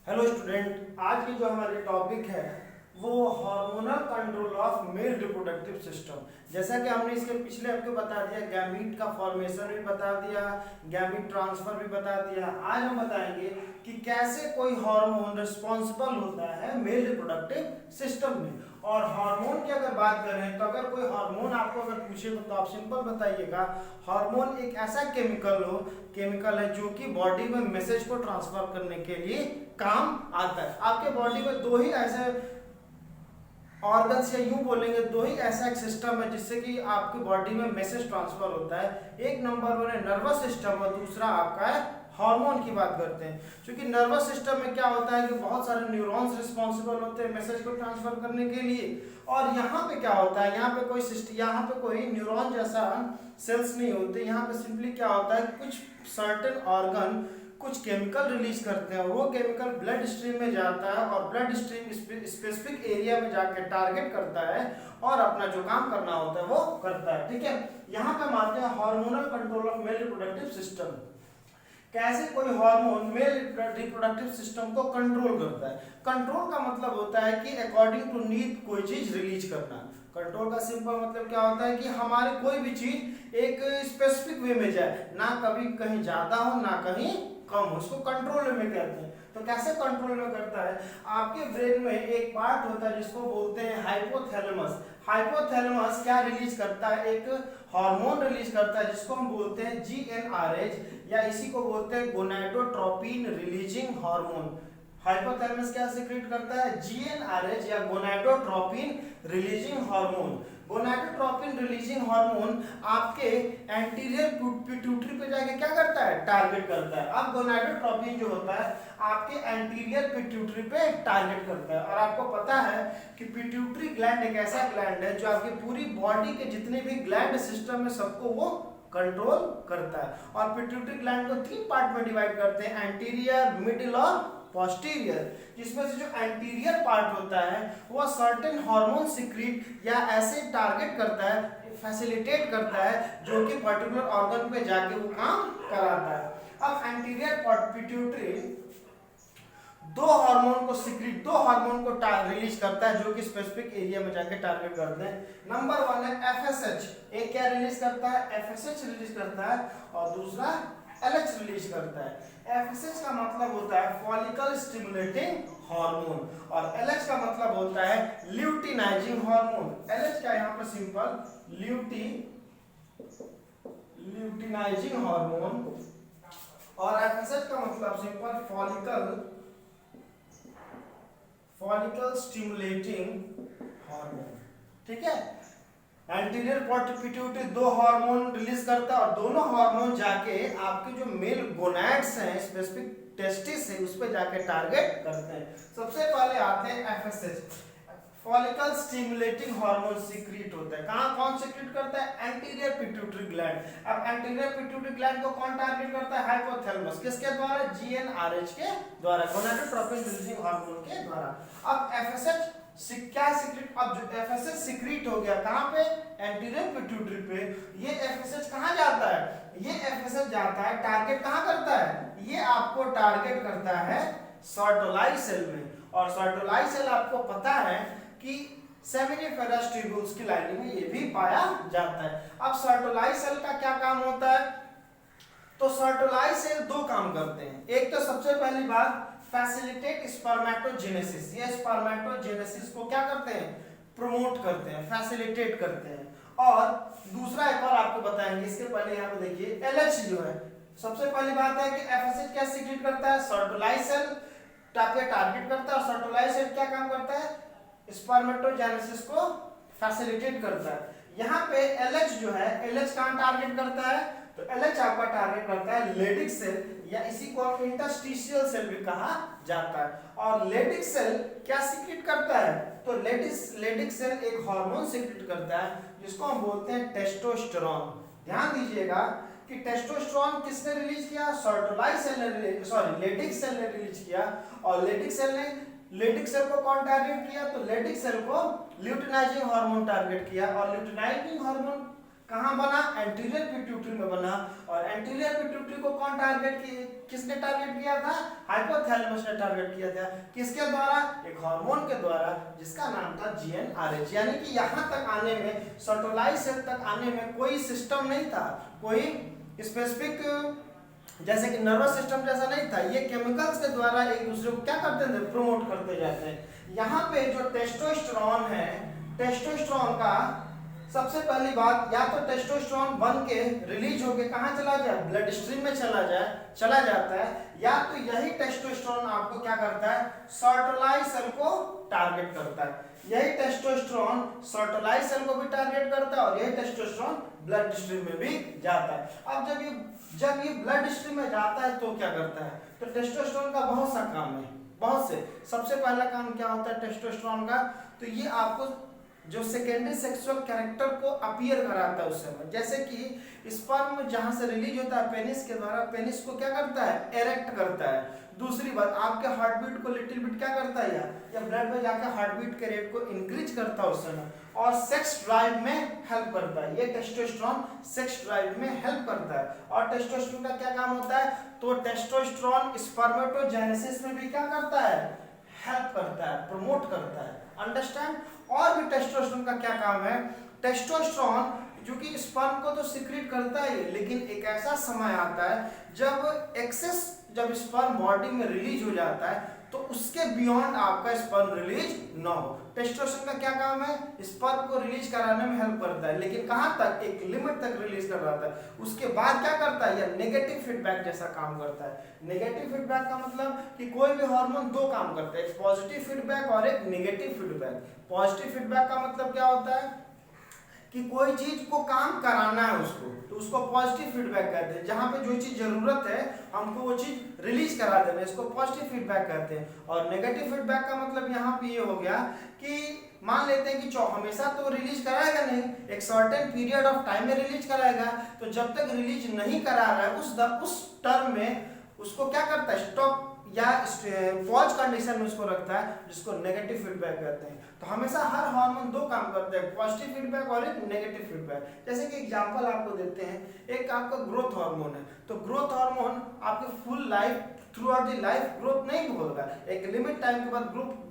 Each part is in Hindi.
हेलो स्टूडेंट, आज की जो हमारी टॉपिक है वो hormonal control of male reproductive system. जैसा कि हमने इसके पिछले आपको बता दिया, गैमीट का फॉर्मेशन भी बता दिया, गैमीट ट्रांसफर भी बता दिया। आज हम बताएंगे कि कैसे कोई हार्मोन रिस्पॉन्सिबल होता है मेल रिप्रोडक्टिव सिस्टम में। और हार्मोन की अगर बात करें तो अगर कोई हार्मोन आपको अगर पूछे तो आप सिंपल बताइएगा, हार्मोन एक ऐसा केमिकल है जो कि बॉडी में मैसेज को ट्रांसफर करने के लिए काम आता है। आपके बॉडी में दो ही ऐसे ऑर्गन्स या यूं बोलेंगे दो ही ऐसा एक सिस्टम है जिससे कि आपकी बॉडी में मैसेज ट्रांसफर होता है। एक नंबर वन है नर्वस सिस्टम और दूसरा आपका है हार्मोन की बात करते हैं। क्योंकि नर्वस सिस्टम में क्या होता है कि बहुत सारे न्यूरॉन्स रिस्पॉन्सिबल होते हैं मैसेज को ट्रांसफर करने के लिए। और यहाँ पे क्या होता है, यहाँ पे कोई न्यूरॉन जैसा सेल्स नहीं होते। यहाँ पे सिंपली क्या होता है, कुछ सर्टेन ऑर्गन कुछ केमिकल रिलीज करते हैं, वो केमिकल ब्लड स्ट्रीम में जाता है और ब्लड स्ट्रीम स्पेसिफिक एरिया में जाके टारगेट करता है और अपना जो काम करना होता है वो करता है। ठीक है, यहाँ पे हम आते हैं hormonal control of male reproductive system. कैसे कोई हार्मोन मेल रिप्रोडक्टिव सिस्टम को कंट्रोल करता है। कंट्रोल का मतलब होता है कि अकॉर्डिंग टू नीड कोई चीज रिलीज करना। कंट्रोल का सिंपल मतलब क्या होता है कि हमारे कोई भी चीज एक स्पेसिफिक वे में जाए, ना कभी कहीं ज्यादा हो ना कहीं कम हो, उसको कंट्रोल में कहते हैं। तो कैसे कंट्रोल में करता है, आपके ब्रेन में एक पार्ट होता है जिसको बोलते हैं हाइपोथैलेमस। हाइपोथैलेमस क्या रिलीज करता है, एक हार्मोन रिलीज करता है जिसको हम बोलते हैं GnRH, या इसी को बोलते हैं गोनाडोट्रोपिन रिलीजिंग हार्मोन। हाइपोथैलेमस क्या सिक्रेट करता है, GnRH या gonadotropin releasing hormone. Gonadotropin releasing hormone आपके एंटीरियर पिट्यूटरी पे जाके क्या करता है, टारगेट करता है। अब गोनाडोट्रोपिन जो होता है आपके एंटीरियर पिट्यूटरी पे टारगेट करता है। और आपको पता है कि पिट्यूटरी ग्लैंड एक ऐसा ग्लैंड है जो आपकी पूरी बॉडी के जितने भी ग्लैंड सिस्टम है सबको वो कंट्रोल करता है। और पिट्यूटरी ग्लैंड को तीन पार्ट में डिवाइड करते हैं, एंटीरियर, मिडिल और पोस्टीरियर। जिसमें से जो एंटीरियर पार्ट होता है वो सर्टेन हार्मोन सिक्रीट या ऐसे टारगेट करता है, फैसिलिटेट करता है जो कि पर्टिकुलर ऑर्गन पे जाके वो काम कराता है। अब एंटीरियर पिट्यूटरी दो हार्मोन को रिलीज करता है जो कि स्पेसिफिक एरिया में जाके टारगेट करते हैं। नंबर वन है FSH, एक क्या रिलीज करता है, FSH रिलीज करता है, और दूसरा LH रिलीज करता है। FSH का मतलब होता है फॉलिकल स्टिमुलेटिंग हार्मोन और LH का मतलब होता है ल्यूटिनाइजिंग हार्मोन। LH का यहाँ पर सिंपल ल्यूटिनाइजिंग हार्मोन और FSH का मतलब सिंपल फॉलिकल स्टिमुलेटिंग हार्मोन। ठीक है, एंटीरियर पिट्यूटरी दो हार्मोन रिलीज करता है और दोनों हार्मोन जाके आपके जो मेल गोनैड्स हैं, स्पेसिफिक टेस्टिस है, उस पे जाके टारगेट करते हैं। सबसे पहले आते हैं FSH, follicle stimulating hormone secrete होता है। कहां कौन सीक्रेट करता है, एंटीरियर पिट्यूटरी ग्लैंड। अब एंटीरियर पिट्यूटरी ग्लैंड को कौन टारगेट करता है, हाइपोथैलेमस। किसके द्वारा, GnRH के द्वारा, गोनाडोट्रोपिन रिलीजिंग हार्मोन के द्वारा। अब FSH क्या सीक्रेट, अब जो FSH सीक्रेट हो गया कहां पे, एंटीरियर पिट्यूटरी पे। ये FSH कहां जाता है, ये FSH जाता है टारगेट कहां करता है, ये आपको टारगेट करता है सर्टोलाई सेल में। और सर्टोलाई सेल आपको पता है कि सेमिनिफेरस ट्यूब्यूल्स की लाइनिंग में ये भी पाया जाता है। अब सर्टोलाई सेल का क्या काम होता है, तो सर्टोलाई सेल दो काम करते हैं। एक तो सबसे पहली बात फैसिलिटेट स्पर्मेटोजेनेसिस, ये स्पर्मेटोजेनेसिस को क्या करते हैं, प्रमोट करते हैं, फैसिलिटेट करते हैं। और दूसरा एक और आपको बताएंगे, इसके पहले यहाँ पे देखिए LH जो है, सबसे पहली बात है कि FSH क्या सीक्रेट करता है, सर्टोलाई सेल पे टारगेट करता है और सर्टोलाई सेल क्या काम करता है, स्पर्मेटोजेनेसिस को फैसिलिटेट करता है। यहाँ पे LH जो है, LH कहाँ टारगेट करता है, तो LH आपका टारगेट करता है लेडिक सेल, या इसी को आप इंटरस्टिशियल सेल भी कहा जाता है। और लेडिक सेल क्या सीक्रेट करता है, तो लेडिक सेल एक हार्मोन सीक्रेट करता है जिसको हम बोलते हैं टेस्टोस्टेरोन। ध्यान दीजिएगा कि टेस्टोस्टेरोन किसने रिलीज किया, सर्टोलाई सेल ने, सॉरी लेडिक सेल ने रिलीज किया। और लेडिक सेल को कौन टारगेट किया, तो लेडिक सेल को ल्यूटिनाइजिंग हार्मोन टारगेट किया। और ल्यूटिनाइजिंग हार्मोन कहाँ बना, एंटीरियर पिट्यूटरी में बना। और एंटीरियर पिट्यूटरी को कौन टारगेट किया, किसने टारगेट किया था, हाइपोथैलेमस ने टारगेट किया था। किसके द्वारा, एक हार्मोन के द्वारा जिसका नाम था GnRH। यानी कि यहाँ तक आने में, सर्टोलाइज सेल तक आने में कोई सिस्टम नहीं था, कोई स्पेसिफिक जैसे कि नर्वस सिस्टम जैसा नहीं था। ये केमिकल्स के द्वारा एक दूसरे को क्या करते थे, प्रमोट करते जाते हैं। यहाँ पे जो टेस्टोस्टेरोन है, टेस्टोस्टेरोन का सबसे पहली बात, या तो टेस्टोस्टेरोन बन के रिलीज होके कहाँ चला जाए, ब्लड स्ट्रीम में चला जाता है, या तो यही टेस्टोस्टेरोन आपको क्या करता है, सर्टोलाइज सेल को टारगेट करता है। यही टेस्टोस्टेरोन सर्टोलाइज सेल को भी टारगेट करता है और यही टेस्टोस्टेरोन ब्लड स्ट्रीम में भी जाता है। अब जब ये ब्लड स्ट्रीम में जाता है तो क्या करता है, तो टेस्टोस्टेरोन का बहुत सा काम है, बहुत से। सबसे पहला काम क्या होता है टेस्टोस्टेरोन का, तो ये आपको जो सेकेंडरी सेक्सुअल कैरेक्टर को अपीयर कराता है उस समय। जैसे कि स्पर्म जहां से रिलीज होता है पेनिस के द्वारा, पेनिस को क्या करता है, एरेक्ट करता है। दूसरी बात, आपके हार्ट बीट को लिटिल बिट क्या करता है, या ब्लड में जाकर हार्ट बीट के रेट को इंक्रीज करता है उस समय, और सेक्स ड्राइव में हेल्प करता है। ये टेस्टोस्टेरोन सेक्स ड्राइव में हेल्प करता है। और टेस्टोस्टेरोन का क्या काम होता है, तो टेस्टोस्टेरोन स्पर्मेटोजेनेसिस में भी क्या करता है, हेल्प करता है, प्रमोट करता है। अंडरस्टैंड। और भी टेस्टोस्टेरोन का क्या काम है, टेस्टोस्टेरोन जो कि स्पर्म को तो सीक्रेट करता है, लेकिन एक ऐसा समय आता है जब स्पर्म बॉडी में रिलीज हो जाता है तो उसके बियॉन्ड आपका स्पर्म रिलीज ना हो। टेस्टोस्टेरोन का क्या काम है, स्पर्म को रिलीज कराने में हेल्प करता है, लेकिन कहां तक, एक लिमिट तक रिलीज कर रहा है। उसके बाद क्या करता है, यह नेगेटिव फीडबैक जैसा काम करता है। नेगेटिव फीडबैक का मतलब कि कोई भी हार्मोन दो काम करता है, एक पॉजिटिव फीडबैक और एक नेगेटिव फीडबैक। पॉजिटिव फीडबैक का मतलब क्या होता है कि कोई चीज को काम कराना है उसको, तो उसको पॉजिटिव फीडबैक कहते हैं। जहां पे जो चीज जरूरत है हमको वो चीज रिलीज करा देना, इसको पॉजिटिव फीडबैक कहते हैं। और नेगेटिव फीडबैक का मतलब यहाँ पे ये हो गया कि मान लेते हैं कि हमेशा तो रिलीज कराएगा नहीं, एक सर्टेन पीरियड ऑफ टाइम में रिलीज कराएगा। तो जब तक रिलीज नहीं करा रहा है उस टर्म में उसको क्या करता है, स्टॉप या पॉज कंडीशन में उसको रखता है, जिसको नेगेटिव फीडबैक कहते हैं। तो हमेशा हर हार्मोन दो काम करते हैं, पॉजिटिव फीडबैक और एक नेगेटिव फीडबैक। जैसे कि एग्जांपल आपको देते हैं, एक आपका ग्रोथ हार्मोन है, तो ग्रोथ हार्मोन आपके full life through out the life growth नहीं होगा, एक लिमिट टाइम के बाद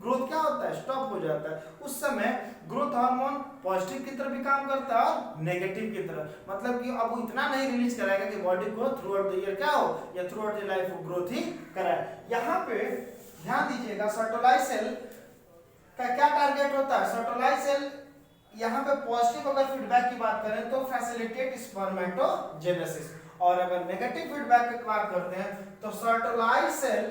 ग्रोथ क्या होता है, स्टॉप हो जाता है। उस समय ग्रोथ हार्मोन पॉजिटिव की तरफ भी काम करता है और नेगेटिव की तरफ, मतलब कि अब वो इतना नहीं रिलीज कराएगा कि बॉडी को थ्रू आउट द ईयर क्या हो या थ्रू आउट द लाइफ वो ग्रोथ ही कराए। यहाँ पे ध्यान दीजिएगा, सर्टोलाइज सेल का क्या टारगेट होता है, सर्टोलाइज सेल यहाँ पे पॉजिटिव अगर फीडबैक की बात करें तो फैसिलिटेट स्पर्मेटोजेनेसिस, और अगर नेगेटिव फीडबैक की बात करते हैं तो सर्टोलाइज सेल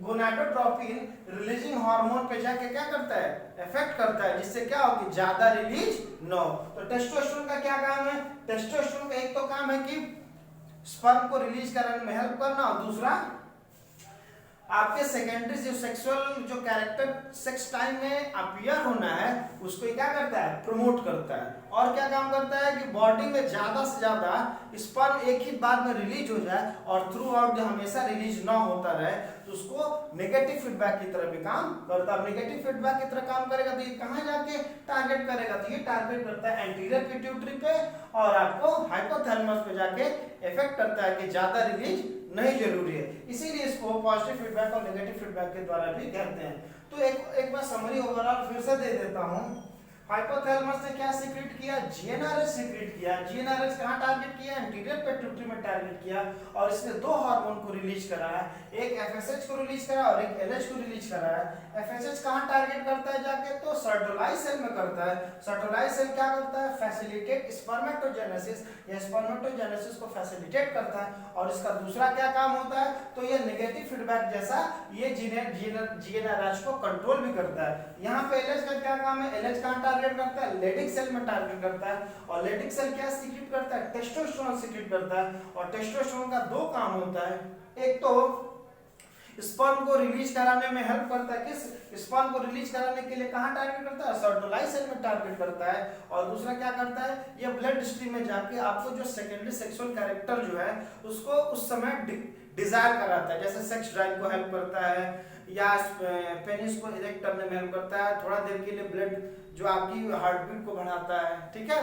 गोनाडोट्रोपिन रिलीजिंग हार्मोन पे जाके क्या करता है, इफेक्ट करता है, जिससे क्या हो कि ज्यादा रिलीज न हो। तो टेस्टोस्टेरोन का क्या काम है, टेस्टोस्टेरोन का एक तो काम है कि स्पर्म को रिलीज कराने में हेल्प करना, और दूसरा आपके सेकेंडरी जो सेक्सुअल जो कैरेक्टर सेक्स टाइम में अपीयर होना है उसको क्या करता है, प्रमोट करता है। और क्या काम करता है कि बॉडी में ज्यादा से ज्यादा स्पर्म एक ही बार में रिलीज हो जाए और थ्रू आउट हमेशा रिलीज ना होता रहे, तो उसको नेगेटिव फीडबैक की तरह भी काम करता है। नेगेटिव फीडबैक की तरह काम करेगा तो ये कहाँ जाके टारगेट करेगा, तो ये टारगेट करता है एंटीरियर पिट्यूटरी पे और आपको हाइपोथैलेमस पे जाके इफेक्ट करता है कि ज्यादा रिलीज नहीं जरूरी है। इसीलिए इसको पॉजिटिव फीडबैक और नेगेटिव फीडबैक के द्वारा भी कहते हैं। तो एक बार समरी ओवरऑल फिर से दे देता हूं। हाइपोथैलेमस ने क्या सीक्रेट किया, जीएनआरएच सीक्रेट किया। जीएनआरएच कहां टारगेट किया, एंटीरियर पिट्यूटरी में टारगेट किया, और इसने दो हार्मोन को रिलीज कराया, एक एफएसएच को रिलीज कराया और एक एलएच को रिलीज कराया। एफएसएच कहां टारगेट करता है जाके, तो सर्टोलाइज सेल में करता है। सर्टोलाइज सेल क्या करता है, फैसिलिटेट स्पर्मेटोजेनेसिस, यह स्पर्मेटोजेनेसिस को फैसिलिटेट करता है। और इसका दूसरा क्या काम होता है, तो ये नेगेटिव फीडबैक जैसा ये जीएनआरएच को कंट्रोल भी करता है। यहाँ पे एलएच का क्या काम है, एलएच कहां टारगेट करता है, लेटिक सेल में टारगेट करता है। और लेटिक सेल क्या सीक्रेट करता है, टेस्टोस्टेरोन सीक्रेट करता है। और टेस्टोस्टेरोन का दो काम होता है, एक तो स्पर्म को रिलीज कराने में हेल्प करता है, किस स्पर्म को रिलीज कराने के लिए कहां टारगेट करता है, सर्टोलाइज सेल में टारगेट करता है। और दूसरा क्या करता है, ये ब्लड स्ट्रीम में जाके आपको जो सेकेंडरी सेक्सुअल कैरेक्टर जो है उसको उस समय डिजायर कराता है, जैसे सेक्स ड्राइव को हेल्प करता है या पेनिस को इरेक्ट करने में हेल्प करता है, थोड़ा देर के लिए ब्लड जो आपकी हार्ट बीट को बढ़ाता है, ठीक है।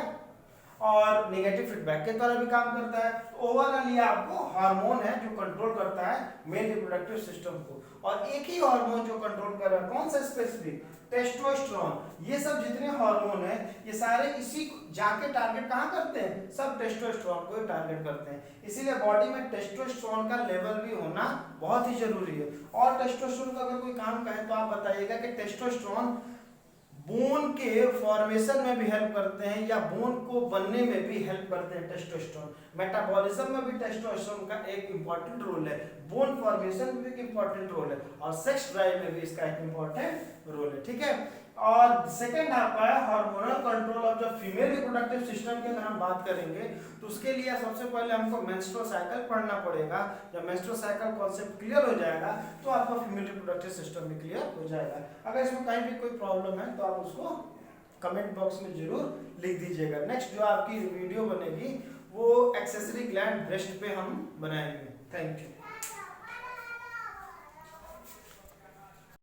और नेगेटिव फीडबैक के तरह भी काम करता है। तो ओवरऑल ये आपको हार्मोन है जो कंट्रोल करता है मेल रिप्रोडक्टिव सिस्टम को। और एक ही हार्मोन जो कंट्रोल कर रहा है, कौन सा स्पेसिफिक, टेस्टोस्टेरोन। ये सब जितने हार्मोन हैं ये सारे इसी जाके टारगेट कहाँ करते हैं, सब टेस्टोस्टेरोन को ही टारगेट करते हैं। इसीलिए बॉडी में टेस्टोस्टेरोन का लेवल भी होना बहुत ही जरूरी है। और टेस्टोस्टेरोन का अगर कोई काम कहे तो आप बताइएगा कि टेस्टोस्टेरोन बोन के फॉर्मेशन में भी हेल्प करते हैं या बोन को बनने में भी हेल्प करते हैं टेस्टोस्टेरोन। मेटाबॉलिज्म में भी टेस्टोस्टेरोन का एक इंपॉर्टेंट रोल है, बोन फॉर्मेशन में भी एक इंपॉर्टेंट रोल है, और सेक्स ड्राइव में भी इसका एक इंपॉर्टेंट रोल है। ठीक है। और सेकंड आपका है hormonal control of the female reproductive system की अगर हम बात करेंगे तो उसके लिए सबसे पहले हमको मेंस्ट्रुअल साइकिल पढ़ना पड़ेगा। जब मेंस्ट्रुअल साइकिल कॉन्सेप्ट क्लियर हो जाएगा तो आपका फीमेल रिप्रोडक्टिव सिस्टम भी क्लियर हो जाएगा। अगर इसमें कहीं भी कोई प्रॉब्लम है तो आप उसको कमेंट बॉक्स में जरूर लिख दीजिएगा। नेक्स्ट जो आपकी वीडियो बनेगी वो एक्सेसरी ग्लैंड ब्रेस्ट पे हम बनाएंगे। Thank you.